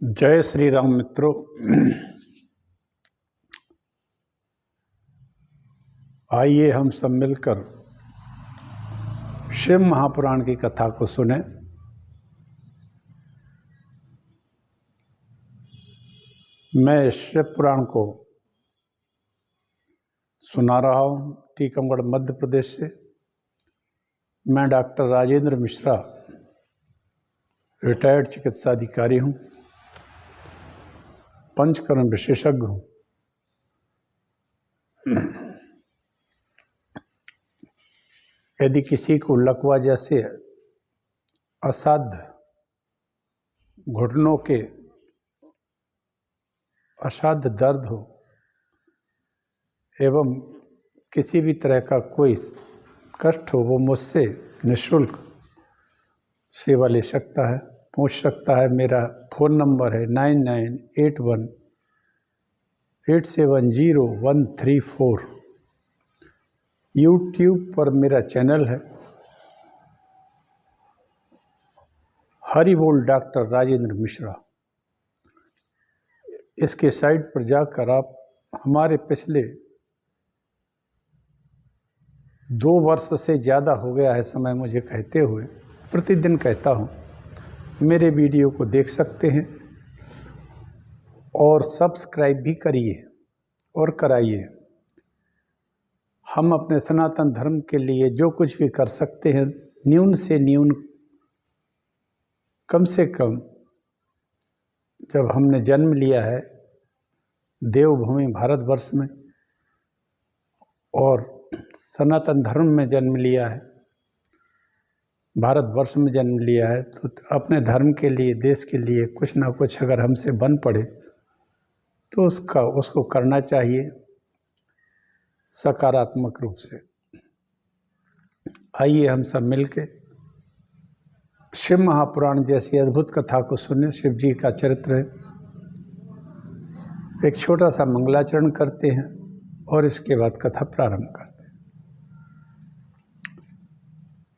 जय श्री राम मित्रों। आइए हम सब मिलकर शिव महापुराण की कथा को सुने। मैं शिव पुराण को सुना रहा हूँ टीकमगढ़ मध्य प्रदेश से। मैं डॉक्टर राजेंद्र मिश्रा रिटायर्ड चिकित्सा अधिकारी हूँ, पंचकर्म विशेषज्ञ हूँ। यदि किसी को लकवा जैसे असाध्य घुटनों के असाध्य दर्द हो एवं किसी भी तरह का कोई कष्ट हो, वो मुझसे निःशुल्क सेवा ले सकता है, पूछ सकता है। मेरा फ़ोन नंबर है 9981870134। यूट्यूब पर मेरा चैनल है हरि बोल डॉक्टर राजेंद्र मिश्रा। इसके साइट पर जाकर आप हमारे पिछले 2 वर्ष से ज़्यादा हो गया है समय मुझे कहते हुए, प्रतिदिन कहता हूँ, मेरे वीडियो को देख सकते हैं और सब्सक्राइब भी करिए और कराइए। हम अपने सनातन धर्म के लिए जो कुछ भी कर सकते हैं, न्यून से न्यून, कम से कम, जब हमने जन्म लिया है देवभूमि भारतवर्ष में और सनातन धर्म में जन्म लिया है, भारतवर्ष में जन्म लिया है, तो अपने धर्म के लिए, देश के लिए कुछ ना कुछ अगर हमसे बन पड़े तो उसको करना चाहिए सकारात्मक रूप से। आइए हम सब मिलके शिव महापुराण जैसी अद्भुत कथा को सुने। शिव जी का चरित्र है। एक छोटा सा मंगलाचरण करते हैं और इसके बाद कथा प्रारंभ करते हैं।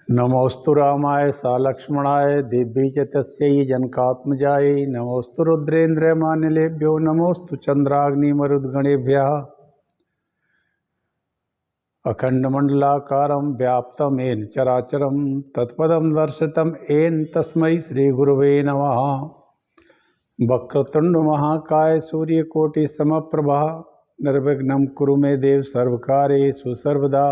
नमोस्तु रामाय सा लक्ष्मणाय दिव्य च तस्यै जनकात्मजायै नमोस्तु रुद्रेन्द्र मानिलेभ्यो नमोस्तु चंद्राग्नि मरुद्गणेभ्यः अखंडमंडलाकारं व्याप्तं येन चराचरं तत्पदं दर्शितं येन तस्मै श्रीगुरवे नमः। वक्रतुंड महाकाय सूर्यकोटि समप्रभा निर्विघ्नं कुरु मे देव सर्वकार्येषु सर्वदा।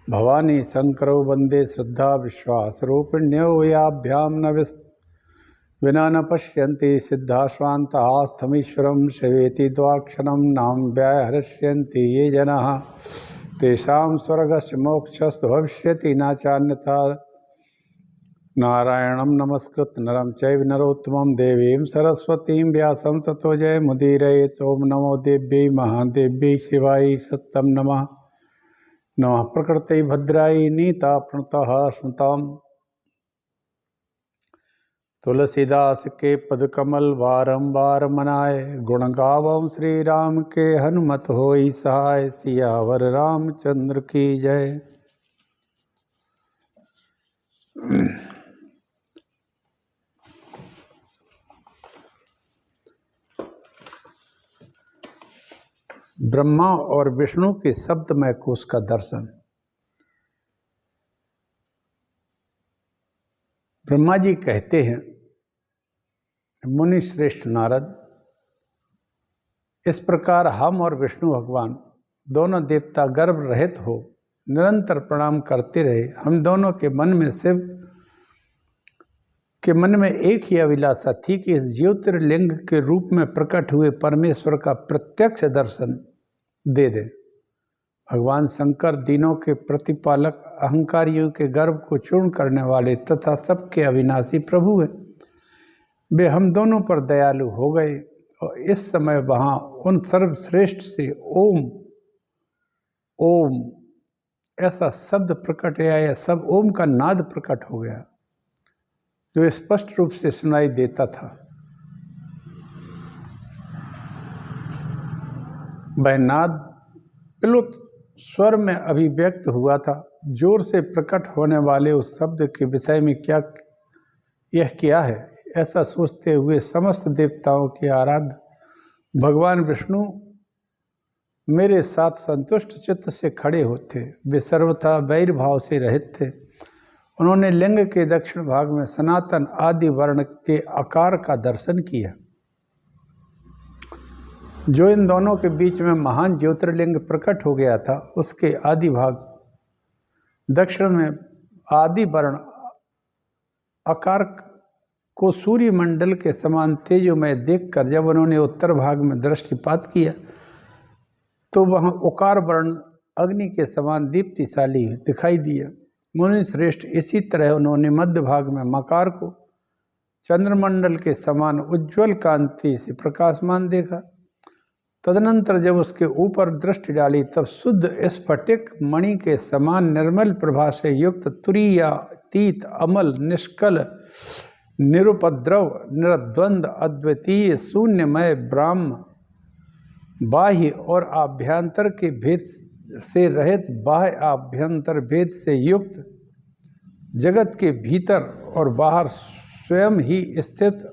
भवानी शंकरौ वंदे श्रद्धा विश्वासरूपिण्यौ याभ्यां न विना न पश्यन्ति सिद्धाश्वान्तस्थमीश्वरं शिवेति द्वाक्षरं नाम व्याहृष्यन्ति ये जनाः तेषां स्वर्गस्य मोक्षस्तु भविष्यति न चान्यथा। नारायणं नमस्कृत्य नरं चैव नरोत्तमं देवीं सरस्वतीं व्यासं ततो जयमुदीरयेत्। ओं नमो देव्यै महादेव्यै शिवायै सत्यं नमः। नमः प्रकृतये भद्रायै नीता प्रणतः स्मृताम्। तुलसीदास के पद कमल बारंबार मनाए, गुण गावम श्री राम के हनुमत होई सहाय। सियावर रामचंद्र की जय। ब्रह्मा और विष्णु के शब्दमय कोश का दर्शन। ब्रह्मा जी कहते हैं, मुनि श्रेष्ठ नारद, इस प्रकार हम और विष्णु भगवान दोनों देवता गर्भ रहित हो निरंतर प्रणाम करते रहे। हम दोनों के मन में, शिव के मन में एक ही अभिलाषा थी कि इस ज्योतिर्लिंग के रूप में प्रकट हुए परमेश्वर का प्रत्यक्ष दर्शन दे दे। भगवान शंकर दीनों के प्रतिपालक, अहंकारियों के गर्भ को चूर्ण करने वाले तथा सबके अविनाशी प्रभु हैं। वे हम दोनों पर दयालु हो गए और इस समय वहाँ उन सर्वश्रेष्ठ से ओम ओम ऐसा शब्द प्रकट हुआ, या सब ओम का नाद प्रकट हो गया जो स्पष्ट रूप से सुनाई देता था। वह नाद प्लुत स्वर में अभिव्यक्त हुआ था। जोर से प्रकट होने वाले उस शब्द के विषय में क्या है, ऐसा सोचते हुए समस्त देवताओं के आराध्य भगवान विष्णु मेरे साथ संतुष्ट चित्त से खड़े होते। वे सर्वथा वैर भाव से रहित थे। उन्होंने लिंग के दक्षिण भाग में सनातन आदि वर्ण के आकार का दर्शन किया, जो इन दोनों के बीच में महान ज्योतिर्लिंग प्रकट हो गया था। उसके आदि भाग दक्षिण में आदि वर्ण आकार को सूर्य मंडल के समान तेजोमय देखकर जब उन्होंने उत्तर भाग में दृष्टिपात किया तो वहाँ उकार वर्ण अग्नि के समान दीप्तिशाली दिखाई दिया। मुनि श्रेष्ठ, इसी तरह उन्होंने मध्य भाग में मकार को चंद्रमंडल के समान उज्ज्वल कांति से प्रकाशमान देखा। तदनंतर जब उसके ऊपर दृष्टि डाली तब शुद्ध स्फटिक मणि के समान निर्मल प्रभा से युक्त तुरीयातीत अमल निष्कल निरुपद्रव निरद्वंद अद्वितीय शून्यमय ब्रह्म बाह्य और आभ्यंतर के भेद से रहित बाह्य आभ्यंतर भेद से युक्त जगत के भीतर और बाहर स्वयं ही स्थित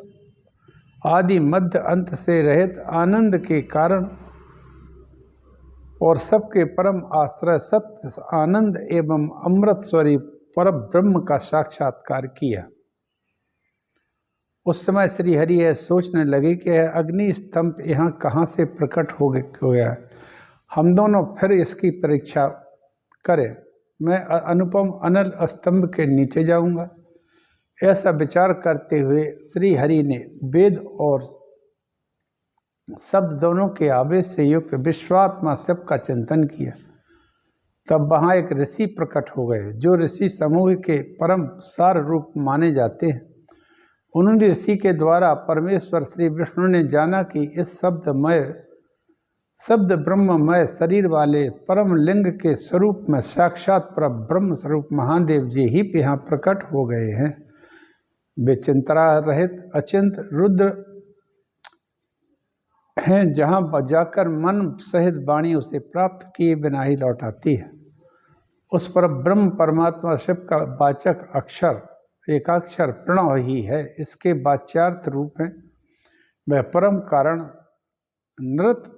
आदि मध्य अंत से रहित आनंद के कारण और सबके परम आश्रय सत्य आनंद एवं अमृत स्वरूप पर ब्रह्म का साक्षात्कार किया। उस समय श्री हरि यह सोचने लगे कि यह अग्नि स्तंभ यहाँ कहाँ से प्रकट हो गया, हम दोनों फिर इसकी परीक्षा करें। मैं अनुपम अनल स्तंभ के नीचे जाऊंगा। ऐसा विचार करते हुए श्री हरि ने वेद और शब्द दोनों के आवेश से युक्त विश्वात्मा शिव का चिंतन किया। तब वहाँ एक ऋषि प्रकट हो गए, जो ऋषि समूह के परम सार रूप माने जाते हैं। उन ऋषि के द्वारा परमेश्वर श्री विष्णु ने जाना कि इस शब्द ब्रह्ममय शरीर वाले परम लिंग के स्वरूप में साक्षात पर ब्रह्म स्वरूप महादेव जी ही यहाँ प्रकट हो गए हैं। वे चिंता रहित अचिंत रुद्र हैं, जहाँ जाकर मन सहित वाणी उसे प्राप्त किए बिना ही लौट आती है। उस पर ब्रह्म परमात्मा शिव का वाचक अक्षर एकाक्षर प्रणव ही है। इसके वाच्यार्थ रूप है वह परम कारण नृत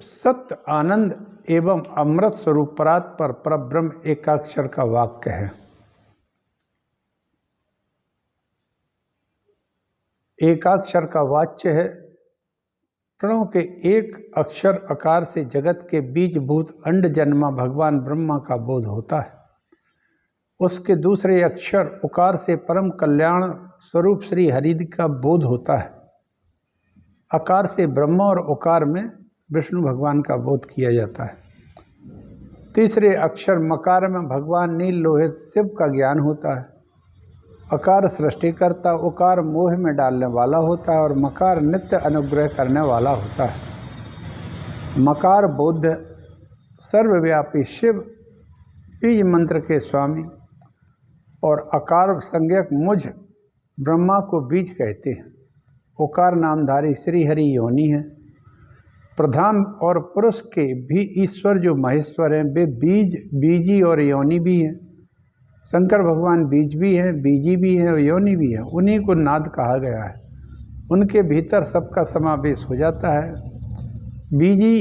सत्य आनंद एवं अमृत स्वरूप परात पर परब्रह्म एकाक्षर का वाक्य है। एकाक्षर का वाच्य है। प्रणव के एक अक्षर आकार से जगत के बीजभूत अंड जन्मा भगवान ब्रह्मा का बोध होता है। उसके दूसरे अक्षर उकार से परम कल्याण स्वरूप श्री हरि का बोध होता है। आकार से ब्रह्मा और उकार में विष्णु भगवान का बोध किया जाता है। तीसरे अक्षर मकार में भगवान नील लोहित शिव का ज्ञान होता है। अकार सृष्टिकर्ता, उकार मोह में डालने वाला होता है और मकार नित्य अनुग्रह करने वाला होता है। मकार बोध सर्वव्यापी शिव बीज मंत्र के स्वामी और अकार संज्ञक मुझ ब्रह्मा को बीज कहते हैं। उकार नामधारी श्री हरि योनि है। प्रधान और पुरुष के भी ईश्वर जो महेश्वर हैं वे बीजी और योनि भी हैं। शंकर भगवान बीज भी हैं, बीजी भी हैं और योनि भी हैं। उन्हीं को नाद कहा गया है। उनके भीतर सबका समावेश हो जाता है। बीजी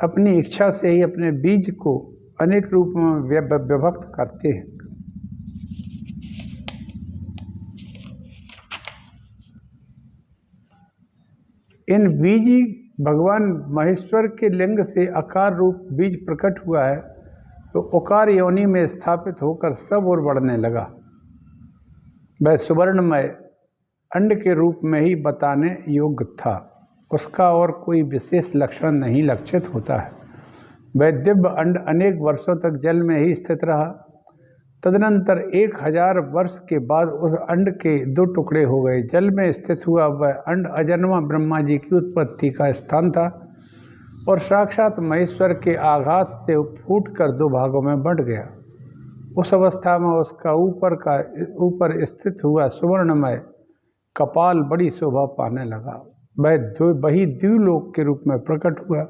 अपनी इच्छा से ही अपने बीज को अनेक रूप में विभक्त करते हैं। इन बीजी भगवान महेश्वर के लिंग से आकार रूप बीज प्रकट हुआ है तो उकार योनि में स्थापित होकर सब ओर बढ़ने लगा। वह सुवर्णमय अंड के रूप में ही बताने योग्य था। उसका और कोई विशेष लक्षण नहीं लक्षित होता है। वह दिव्य अंड अनेक वर्षों तक जल में ही स्थित रहा। तदनंतर 1000 वर्ष के बाद उस अंड के 2 टुकड़े हो गए। जल में स्थित हुआ वह अंड अजन्मा ब्रह्मा जी की उत्पत्ति का स्थान था और साक्षात महेश्वर के आघात से फूटकर 2 भागों में बंट गया। उस अवस्था में उसका ऊपर स्थित हुआ सुवर्णमय कपाल बड़ी शोभा पाने लगा। वही द्व्यूलोक के रूप में प्रकट हुआ।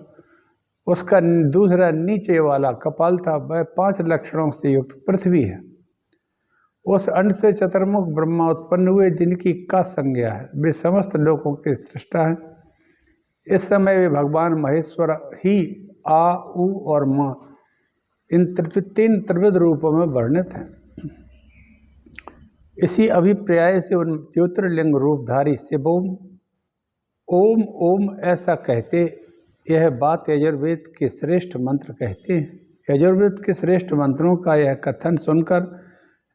उसका दूसरा नीचे वाला कपाल था, वह 5 लक्षणों से युक्त पृथ्वी है। उस अंड से चतुर्मुख ब्रह्मा उत्पन्न हुए, जिनकी का संज्ञा है, वे समस्त लोकों के सृष्टा हैं। इस समय वे भगवान महेश्वर ही आ, उ और माँ इन 3 त्रिविध रूपों में वर्णित हैं। इसी अभिप्राय से उन ज्योतिर्लिंग रूपधारी शिवोम ओम ओम ऐसा कहते, यह बात यजुर्वेद के श्रेष्ठ मंत्र कहते हैं। यजुर्वेद के श्रेष्ठ मंत्रों का यह कथन सुनकर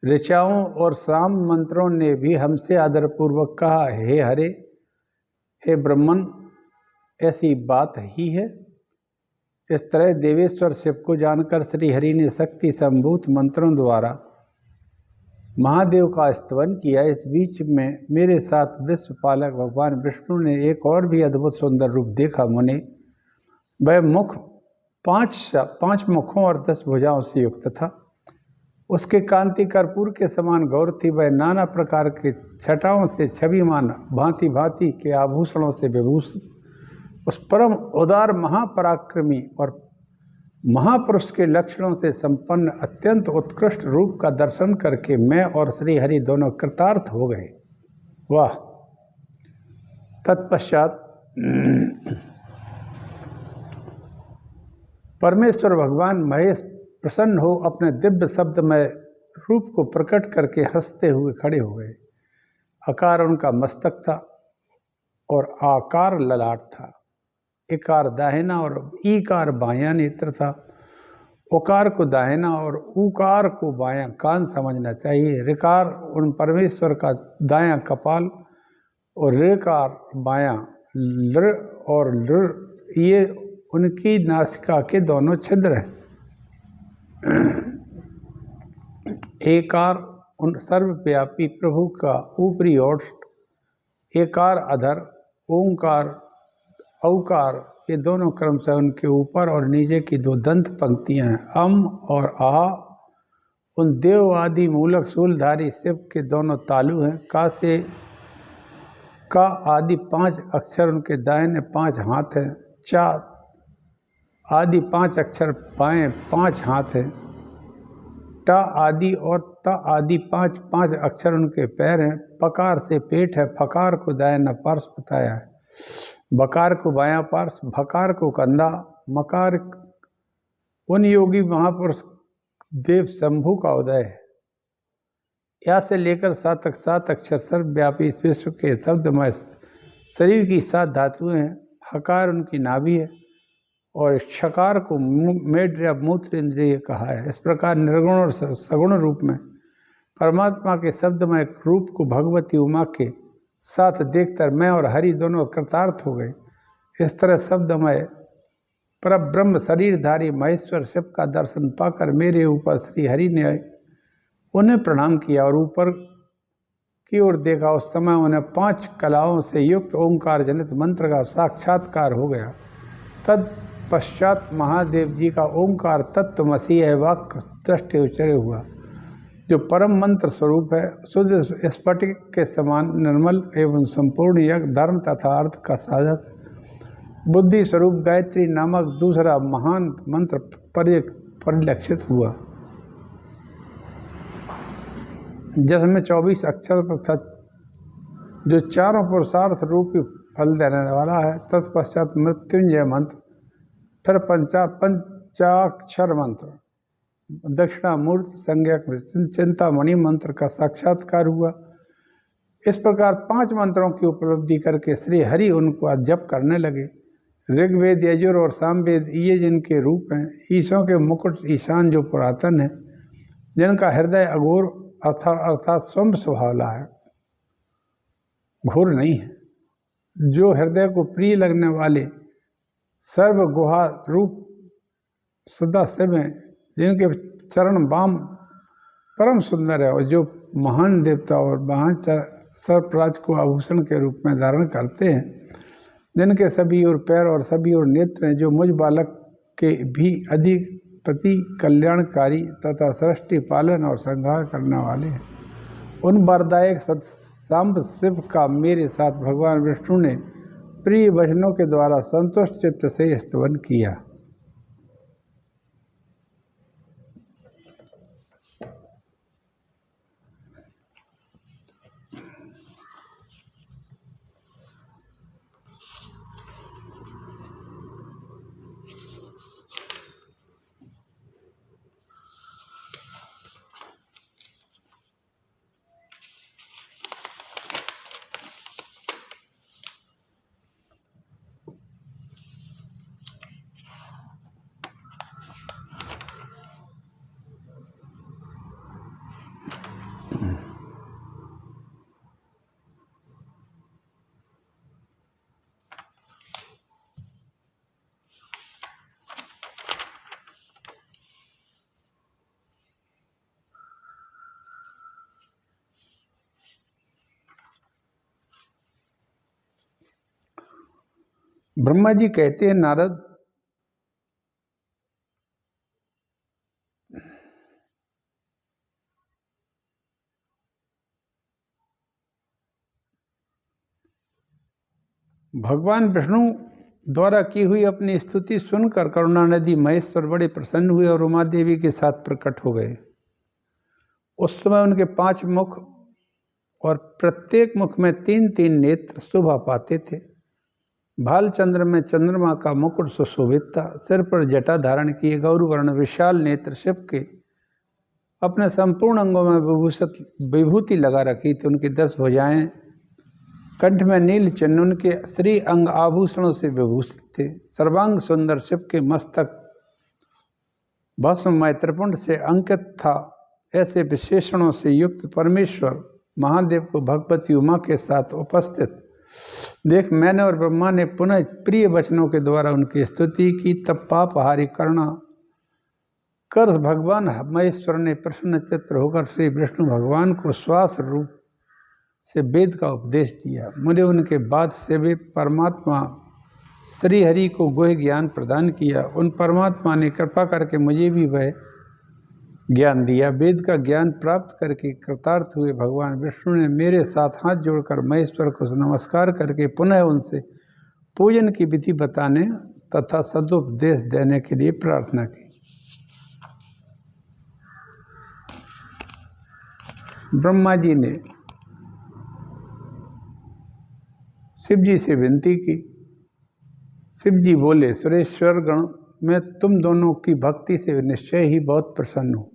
ऋचाओं और साम मंत्रों ने भी हमसे आदरपूर्वक कहा, हे हरे, हे ब्रह्मन, ऐसी बात ही है। इस तरह देवेश्वर शिव को जानकर श्री हरि ने शक्ति संभूत मंत्रों द्वारा महादेव का स्तवन किया। इस बीच में मेरे साथ विश्वपालक भगवान विष्णु ने एक और भी अद्भुत सुंदर रूप देखा। मुने, वह मुख 5 मुखों और 10 भुजाओं से युक्त था। उसके कांति कर्पूर के समान गौर थी। वह नाना प्रकार के छटाओं से छविमान, भांति भांति के आभूषणों से विभूषित उस परम उदार महापराक्रमी और महापुरुष के लक्षणों से संपन्न अत्यंत उत्कृष्ट रूप का दर्शन करके मैं और श्री हरि दोनों कृतार्थ हो गए। वाह! तत्पश्चात परमेश्वर भगवान महेश प्रसन्न हो अपने दिव्य शब्दमय रूप को प्रकट करके हंसते हुए खड़े हो गए। आकार उनका मस्तक था और आकार ललाट था। इकार दाहिना और ईकार बायां नेत्र था। उकार को दाहिना और ऊकार को बायां कान समझना चाहिए। ऋकार उन परमेश्वर का दायां कपाल और ऋकार बायां, लृ और लृ ये उनकी नासिका के दोनों छिद्र हैं। एकार उन सर्वव्यापी प्रभु का ऊपरी ओष्ठ, एकार अधर, ओंकार, औकार ये दोनों क्रमशः उनके ऊपर और नीचे की 2 दंत पंक्तियां हैं। अम और आ उन देव आदि मूलक शूलधारी शिव के दोनों तालु हैं। का से का आदि 5 अक्षर उनके दाहिने 5 हाथ हैं। चा आदि 5 अक्षर बाएं 5 हाथ हैं। टा आदि और ता आदि 5 अक्षर उनके पैर हैं। पकार से पेट है। फकार को दाहिना पार्श्व बताया है। बकार को बायां पार्श्व, भकार को कंधा, मकार उन योगी महापुरुष देव शंभु का उदय है। या से लेकर 7 तक 7 अक्षर सर्वव्यापी इस विश्व के शब्दमय शरीर की 7 धातुएं हैं। हकार उनकी नाभि है और शकार को मेड या मूत्र इंद्रिय कहा है। इस प्रकार निर्गुण और सगुण रूप में परमात्मा के शब्दमय रूप को भगवती उमा के साथ देखकर मैं और हरि दोनों कृतार्थ हो गए। इस तरह शब्दमय परब्रह्म शरीरधारी महेश्वर शिव का दर्शन पाकर मेरे ऊपर श्री हरि ने उन्हें प्रणाम किया और ऊपर की ओर देखा। उस समय उन्हें 5 कलाओं से युक्त ओंकार जनित मंत्र का साक्षात्कार हो गया। तत्पश्चात महादेव जी का ओंकार तत्वमसि है वाक्य दृष्टि उच्चरे हुआ, जो परम मंत्र स्वरूप है, शुद्ध स्फटिक के समान निर्मल एवं संपूर्ण यज्ञ धर्म तथा अर्थ का साधक बुद्धि स्वरूप गायत्री नामक दूसरा महान मंत्र परिलक्षित हुआ, जिसमें 24 अक्षर तथा जो चारों पुरुषार्थ रूपी फल देने वाला है। तत्पश्चात मृत्युंजय मंत्र, फिर पंचाक्षर मंत्र, दक्षिणामूर्ति संज्ञक चिंतामणि मंत्र का साक्षात्कार हुआ। इस प्रकार 5 मंत्रों की उपलब्धि करके श्री हरि उनको जप करने लगे। ऋग्वेद, यजुर और सामवेद ये जिनके रूप हैं, ईशों के मुकुट ईशान जो पुरातन है, जिनका हृदय अघोर अर्थात स्वयं स्वभावला है, घोर नहीं है, जो हृदय को प्रिय लगने वाले सर्व गुहा रूप सदा शिव हैं, जिनके चरण बाम परम सुंदर है और जो महान देवता और महान सर्पराज को आभूषण के रूप में धारण करते हैं, जिनके सभी और पैर और सभी और नेत्र हैं, जो मुझ बालक के भी अधिक प्रति कल्याणकारी तथा सृष्टि पालन और संहार करने वाले हैं, उन वरदायक सांब शिव का मेरे साथ भगवान विष्णु ने प्रिय वचनों के द्वारा संतुष्ट चित्त से स्तवन किया। ब्रह्मा जी कहते हैं, नारद, भगवान विष्णु द्वारा की हुई अपनी स्तुति सुनकर करुणा नदी महेश्वर बड़े प्रसन्न हुए और उमा देवी के साथ प्रकट हो गए। उस समय उनके 5 मुख और प्रत्येक मुख में 3-3 नेत्र शोभा पाते थे। भालचंद्र में चंद्रमा का मुकुट सुशोभित था। सिर पर जटा धारण किए गौरवर्ण विशाल नेत्र शिव के अपने संपूर्ण अंगों में विभूति लगा रखी थी। उनकी 10 भुजाएं, कंठ में नील चिन्ह, उनके श्री अंग आभूषणों से विभूषित थे। सर्वांग सुंदर शिव के मस्तक भस्ममय त्रिपुंड से अंकित था। ऐसे विशेषणों से युक्त परमेश्वर महादेव को भगवती उमा के साथ उपस्थित देख मैंने और ब्रह्मा ने पुनः प्रिय वचनों के द्वारा उनकी स्तुति की। तब पापहारी करुणा कर भगवान महेश्वर ने प्रसन्न चित्त होकर श्री विष्णु भगवान को श्वास रूप से वेद का उपदेश दिया। मुझे उनके बाद से वे परमात्मा श्री हरि को गुह्य ज्ञान प्रदान किया। उन परमात्मा ने कृपा करके मुझे भी वह ज्ञान दिया। वेद का ज्ञान प्राप्त करके कृतार्थ हुए भगवान विष्णु ने मेरे साथ हाथ जोड़कर महेश्वर को नमस्कार करके पुनः उनसे पूजन की विधि बताने तथा सदुपदेश देने के लिए प्रार्थना की। ब्रह्मा जी ने शिव जी से विनती की। शिव जी बोले, सुरेश्वर गण, मैं तुम दोनों की भक्ति से निश्चय ही बहुत प्रसन्न हूँ।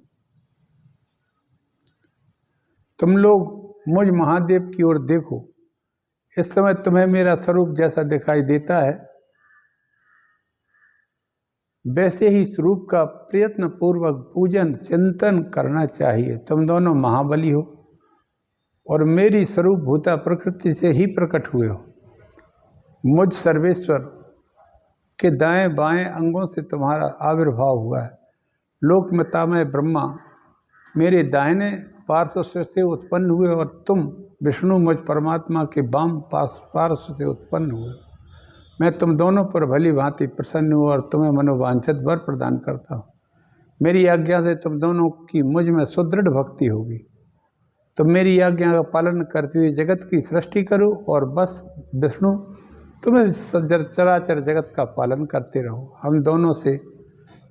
तुम लोग मुझ महादेव की ओर देखो। इस समय तुम्हें मेरा स्वरूप जैसा दिखाई देता है वैसे ही स्वरूप का प्रयत्न पूर्वक पूजन चिंतन करना चाहिए। तुम दोनों महाबली हो और मेरी स्वरूप भूता प्रकृति से ही प्रकट हुए हो। मुझ सर्वेश्वर के दाएं बाएं अंगों से तुम्हारा आविर्भाव हुआ है। लोकमतामय ब्रह्मा मेरे दाहिने पार्श्व से उत्पन्न हुए और तुम विष्णु मुझ परमात्मा के वाम पार्श्व से उत्पन्न हुए। मैं तुम दोनों पर भली भांति प्रसन्न हूँ और तुम्हें मनोवांछित वर प्रदान करता हूँ। मेरी आज्ञा से तुम दोनों की मुझ में सुदृढ़ भक्ति होगी। तुम मेरी आज्ञा का पालन करते हुए जगत की सृष्टि करो और बस विष्णु तुम्हें चराचर जगत का पालन करते रहो। हम दोनों से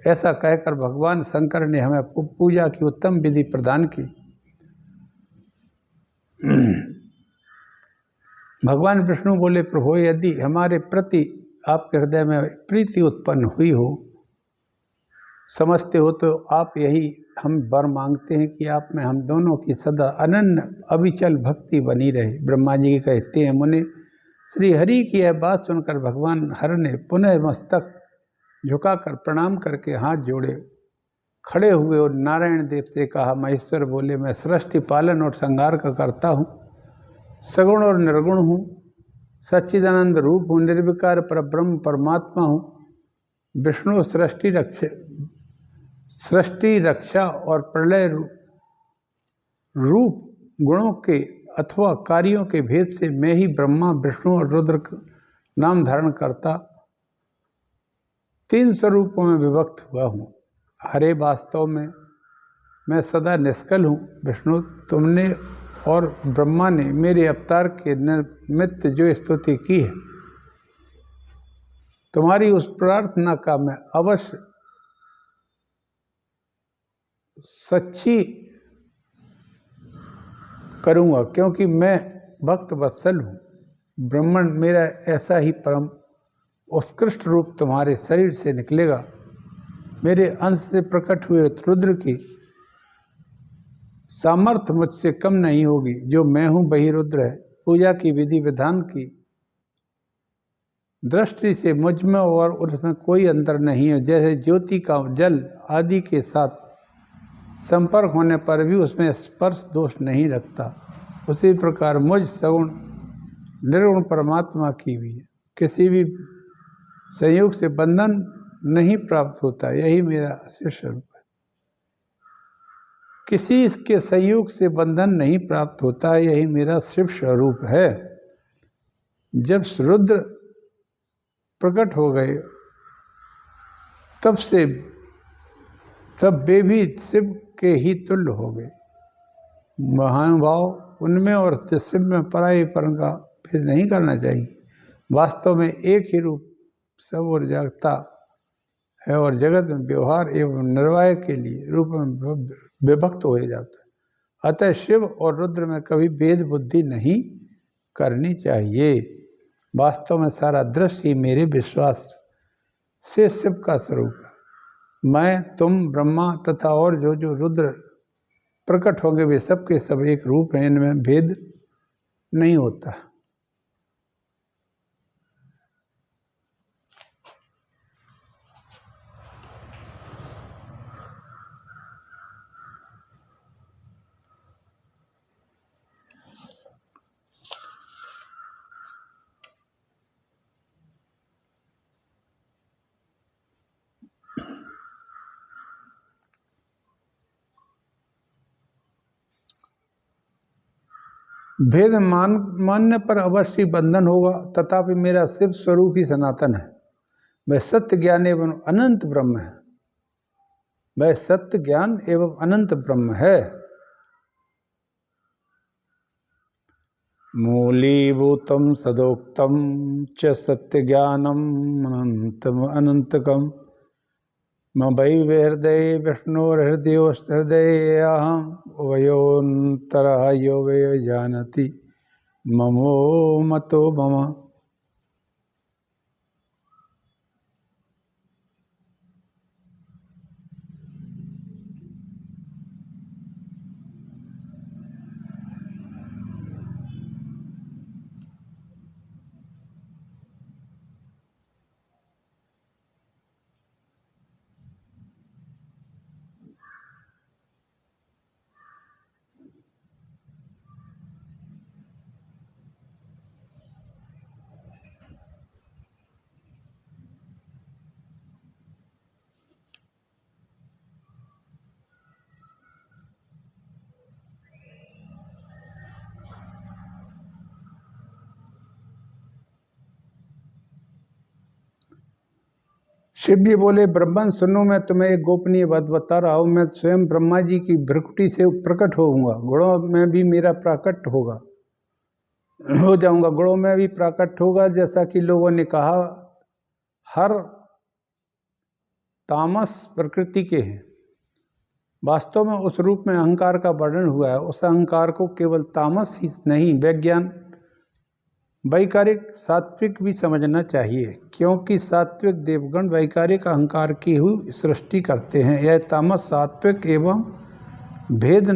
ऐसा कहकर भगवान शंकर ने हमें पूजा की उत्तम विधि प्रदान की। भगवान विष्णु बोले, प्रभु यदि हमारे प्रति आपके हृदय में प्रीति उत्पन्न हुई हो, समझते हो, तो आप यही हम वर मांगते हैं कि आप में हम दोनों की सदा अनन्य अविचल भक्ति बनी रहे। ब्रह्मा जी कहते हैं, मुने श्री हरि की यह बात सुनकर भगवान हर ने पुनः मस्तक झुकाकर प्रणाम करके हाथ जोड़े खड़े हुए और नारायण देव से कहा। महेश्वर बोले, मैं सृष्टि पालन और संहार का करता हूँ, सगुण और निर्गुण हूँ, सच्चिदानंद रूप हूँ, निर्विकार परब्रह्म परमात्मा हूँ। विष्णु सृष्टि रक्षा और प्रलय रूप गुणों के अथवा कार्यों के भेद से मैं ही ब्रह्मा विष्णु और रुद्र नाम धारण करता 3 स्वरूपों में विभक्त हुआ हूँ। हरे वास्तव में मैं सदा निष्कल हूँ। विष्णु तुमने और ब्रह्मा ने मेरे अवतार के निमित्त जो स्तुति की है, तुम्हारी उस प्रार्थना का मैं अवश्य सच्ची करूँगा, क्योंकि मैं भक्त वत्सल हूँ। ब्रह्मण मेरा ऐसा ही परम उत्कृष्ट रूप तुम्हारे शरीर से निकलेगा। मेरे अंश से प्रकट हुए रुद्र की सामर्थ्य मुझसे कम नहीं होगी। जो मैं हूँ वही रुद्र है। पूजा की विधि विधान की दृष्टि से मुझ में और उसमें कोई अंतर नहीं है। जैसे ज्योति का जल आदि के साथ संपर्क होने पर भी उसमें स्पर्श दोष नहीं लगता, उसी प्रकार मुझ सगुण निर्गुण परमात्मा की भी किसी भी संयोग से बंधन नहीं प्राप्त होता। यही मेरा शिव स्वरूप है। किसी के संयोग से बंधन नहीं प्राप्त होता, यही मेरा शिव स्वरूप है। जब रुद्र प्रकट हो गए तब से तब वे भी शिव के ही तुल्य हो गए। महानुभाव, उनमें और शिव में पराई परन का भेद नहीं करना चाहिए। वास्तव में एक ही रूप सब और जगता है और जगत में व्यवहार एवं निर्वाह के लिए रूप में विभक्त हो जाता है। अतः शिव और रुद्र में कभी भेद बुद्धि नहीं करनी चाहिए। वास्तव में सारा दृश्य ही मेरे विश्वास से शिव का स्वरूप है। मैं, तुम, ब्रह्मा तथा और जो जो रुद्र प्रकट होंगे वे सब के सब एक रूप हैं, इनमें भेद नहीं होता। भेद मानने पर अवश्य बंधन होगा, तथापि मेरा शिव स्वरूप ही सनातन है। वह सत्य ज्ञान एवं अनंत ब्रह्म है। वह सत्य ज्ञान एवं अनंत ब्रह्म है। मूलीभूतम सदोक्तम च सत्य ज्ञानम अनंतम अनंतकम मयि हृदय विष्णुर्हृदयोस्तहृदय अहम उभयोऽन्तरः यो वै जानति ममो मतो मम। शिव जी बोले, ब्रह्मन सुनो, मैं तुम्हें एक गोपनीय बात बता रहा हूँ। मैं स्वयं ब्रह्मा जी की भ्रुकुटी से प्रकट होऊंगा। गुणों में भी मेरा प्राकट होगा, हो जाऊंगा। गुणों में भी प्राकट होगा। जैसा कि लोगों ने कहा, हर तामस प्रकृति के हैं। वास्तव में उस रूप में अहंकार का वर्णन हुआ है। उस अहंकार को केवल तामस ही नहीं, वैज्ञान वैकारिक सात्विक भी समझना चाहिए, क्योंकि सात्विक देवगण वैकारिक अहंकार की ही सृष्टि करते हैं। यह तामस सात्विक एवं भेद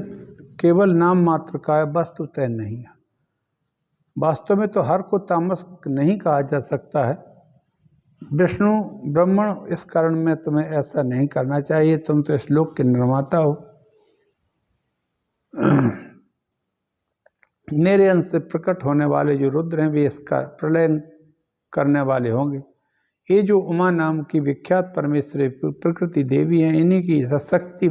केवल नाम मात्र का है, वस्तुतः नहीं है। वास्तव में तो हर को तामस नहीं कहा जा सकता है। विष्णु ब्रह्मण, इस कारण में तुम्हें ऐसा नहीं करना चाहिए। तुम तो इस लोक के निर्माता हो। मेरे अंश से प्रकट होने वाले जो रुद्र हैं वे इसका प्रलय करने वाले होंगे। ये जो उमा नाम की विख्यात परमेश्वरी प्रकृति देवी हैं, इन्हीं की शक्ति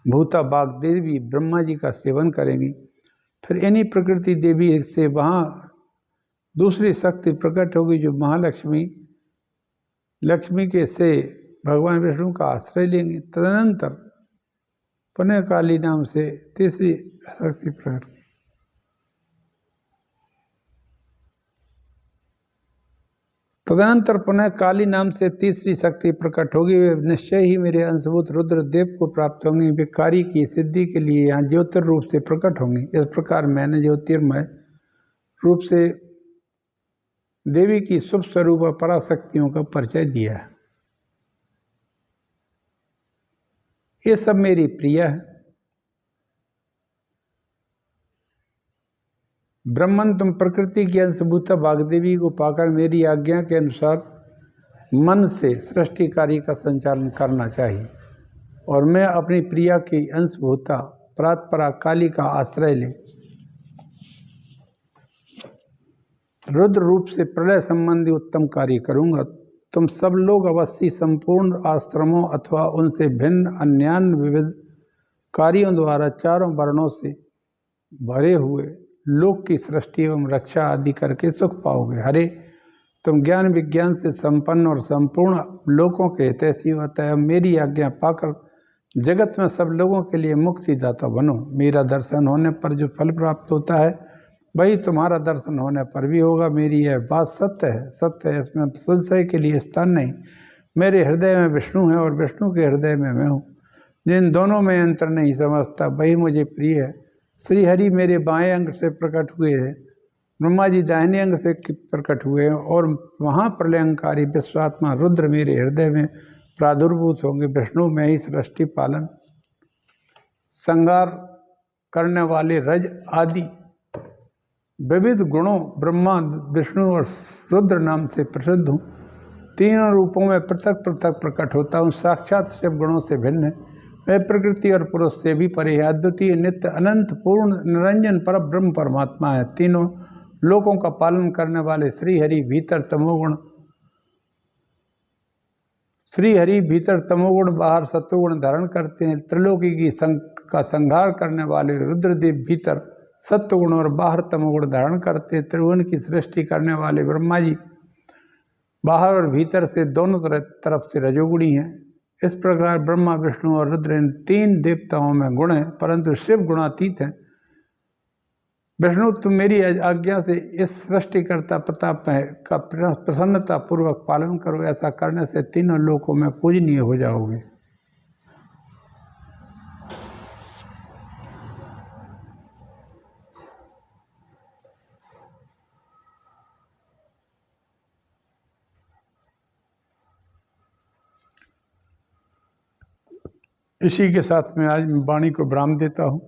भूता बाग देवी ब्रह्मा जी का सेवन करेंगी। फिर इन्हीं प्रकृति देवी से वहाँ दूसरी शक्ति प्रकट होगी जो महालक्ष्मी लक्ष्मी के से भगवान विष्णु का आश्रय लेंगे। तदनंतर पुनः काली नाम से तीसरी शक्ति प्रकट होगी। तदनंतर पुनः काली नाम से तीसरी शक्ति प्रकट होगी। वे निश्चय ही मेरे अंशभूत रुद्रदेव को प्राप्त होंगी। वे कार्य की सिद्धि के लिए यहाँ ज्योतिर रूप से प्रकट होंगी। इस प्रकार मैंने ज्योतिर्मय रूप से देवी की शुभ स्वरूप और पराशक्तियों का परिचय दिया है। ये सब मेरी प्रिय है। ब्रह्मन, तुम प्रकृति की अंशभूता वाग्देवी को पाकर मेरी आज्ञा के अनुसार मन से सृष्टि कार्य का संचालन करना चाहिए, और मैं अपनी प्रिया की अंशभूता परात्परा काली का आश्रय ले रुद्र रूप से प्रलय संबंधी उत्तम कार्य करूंगा। तुम सब लोग अवश्य संपूर्ण आश्रमों अथवा उनसे भिन्न अन्यान्य विविध कार्यों द्वारा चारों वर्णों से भरे हुए लोक की सृष्टि एवं रक्षा आदि करके सुख पाओगे। हरे तुम ज्ञान विज्ञान से संपन्न और संपूर्ण लोगों के हितैषी होता है। मेरी आज्ञा पाकर जगत में सब लोगों के लिए मुक्तिदाता बनो। मेरा दर्शन होने पर जो फल प्राप्त होता है वही तुम्हारा दर्शन होने पर भी होगा। मेरी यह बात सत्य है, इसमें संशय के लिए स्थान नहीं। मेरे हृदय में विष्णु है और विष्णु के हृदय में मैं हूँ। जिन दोनों में अंतर नहीं समझता वही मुझे प्रिय है। श्री हरि मेरे बाएं अंग से प्रकट हुए हैं, ब्रह्मा जी दाहिने अंग से प्रकट हुए हैं और महाप्रलयंकारी विश्वात्मा रुद्र मेरे हृदय में प्रादुर्भूत होंगे। विष्णु में ही सृष्टि पालन संहार करने वाले रज आदि विविध गुणों ब्रह्मा विष्णु और रुद्र नाम से प्रसिद्ध हूँ। तीनों रूपों में पृथक पृथक प्रकट होता हूँ। साक्षात शिव गुणों से भिन्न है। वह प्रकृति और पुरुष से भी परे है। अद्वितीय नित्य अनंत पूर्ण निरंजन पर ब्रह्म परमात्मा है। तीनों लोकों का पालन करने वाले श्री हरि भीतर तमोगुण बाहर सत्वगुण धारण करते हैं। त्रिलोकी का संहार करने वाले रुद्रदेव भीतर सत्वगुण और बाहर तमोगुण धारण करते हैं। त्रिभुवन की सृष्टि करने वाले ब्रह्मा जी बाहर और भीतर से दोनों तरफ से रजोगुणी हैं। इस प्रकार ब्रह्मा विष्णु और रुद्र इन तीन देवताओं में गुण हैं, परंतु शिव गुणातीत हैं। विष्णु तुम मेरी आज्ञा से इस सृष्टिकर्ता प्रताप का प्रसन्नता पूर्वक पालन करो। ऐसा करने से तीनों लोकों में पूजनीय हो जाओगे। इसी के साथ में आज वाणी को विराम देता हूँ।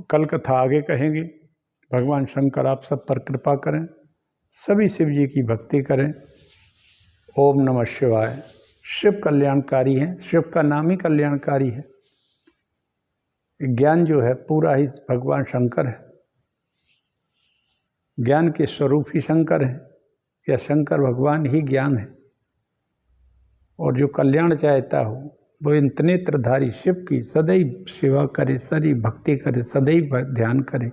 कल कथा आगे कहेंगे। भगवान शंकर आप सब पर कृपा करें, सभी शिव जी की भक्ति करें। ओम नमः शिवाय। शिव कल्याणकारी हैं, शिव का नाम ही कल्याणकारी है। ज्ञान जो है पूरा ही भगवान शंकर है। ज्ञान के स्वरूप ही शंकर है, या शंकर भगवान ही ज्ञान है। और जो कल्याण चाहता हो वो इन त्रिनेत्रधारी शिव की सदैव सेवा करे, सदैव भक्ति करे, सदैव ध्यान करे,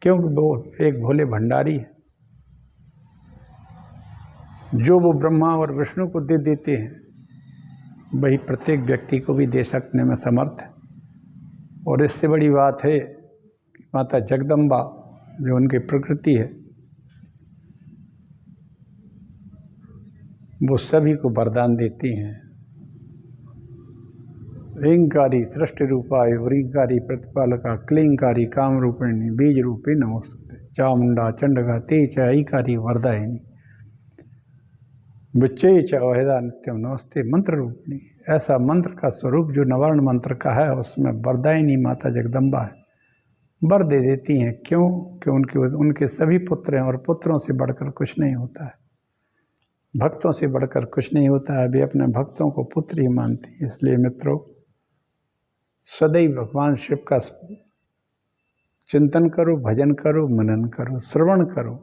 क्योंकि वो एक भोले भंडारी है। जो वो ब्रह्मा और विष्णु को दे देते हैं वही प्रत्येक व्यक्ति को भी दे सकने में समर्थ है। और इससे बड़ी बात है कि माता जगदम्बा जो उनकी प्रकृति है वो सभी को वरदान देती हैं। ह्रींकारी सृष्टि रूपाय व्रींकारी प्रतिपालका क्लींकारी काम रूपिणी बीज रूपी नमोस्तुते चामुंडा चंडगा तेज ऐकारी वरदायिनी बच्चे चौहेदा नित्यम नमस्ते मंत्र रूपिणी। ऐसा मंत्र का स्वरूप जो नवर्ण मंत्र का है उसमें वरदायिनी माता जगदम्बा है। वर दे देती हैं। क्यों? कि उनके सभी पुत्र हैं और पुत्रों से बढ़कर कुछ नहीं होता है, भक्तों से बढ़कर कुछ नहीं होता है। वे अपने भक्तों को पुत्र ही मानती हैं। इसलिए मित्रों, सदैव भगवान शिव का चिंतन करो, भजन करो, मनन करो, श्रवण करो।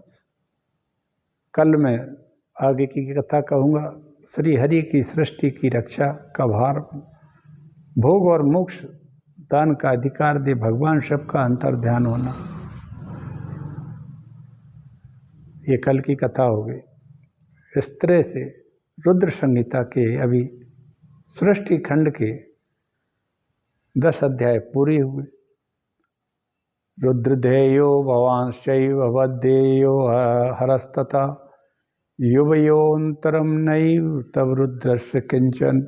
कल मैं आगे की कथा कहूँगा। श्री हरि की सृष्टि की रक्षा का भार, भोग और मोक्ष दान का अधिकार दे भगवान शिव का अंतर ध्यान होना, ये कल की कथा हो गई। इस तरह से रुद्र संहिता के अभी सृष्टि खंड के 10 अध्याय पूरे हुए। रुद्रधेयो भवांश्चैव वध्येयो हरस्तथा युवयोऽन्तरं नैव तव रुद्रस्य किंचन।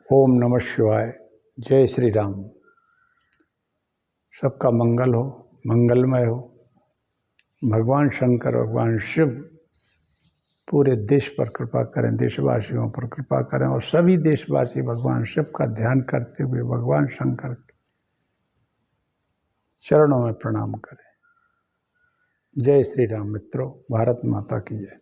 ओम नमः शिवाय। जय श्री राम। सबका मंगल हो, मंगलमय हो। भगवान शंकर, भगवान शिव पूरे देश पर कृपा करें, देशवासियों पर कृपा करें और सभी देशवासी भगवान शिव का ध्यान करते हुए भगवान शंकर के चरणों में प्रणाम करें। जय श्री राम मित्रों। भारत माता की जय।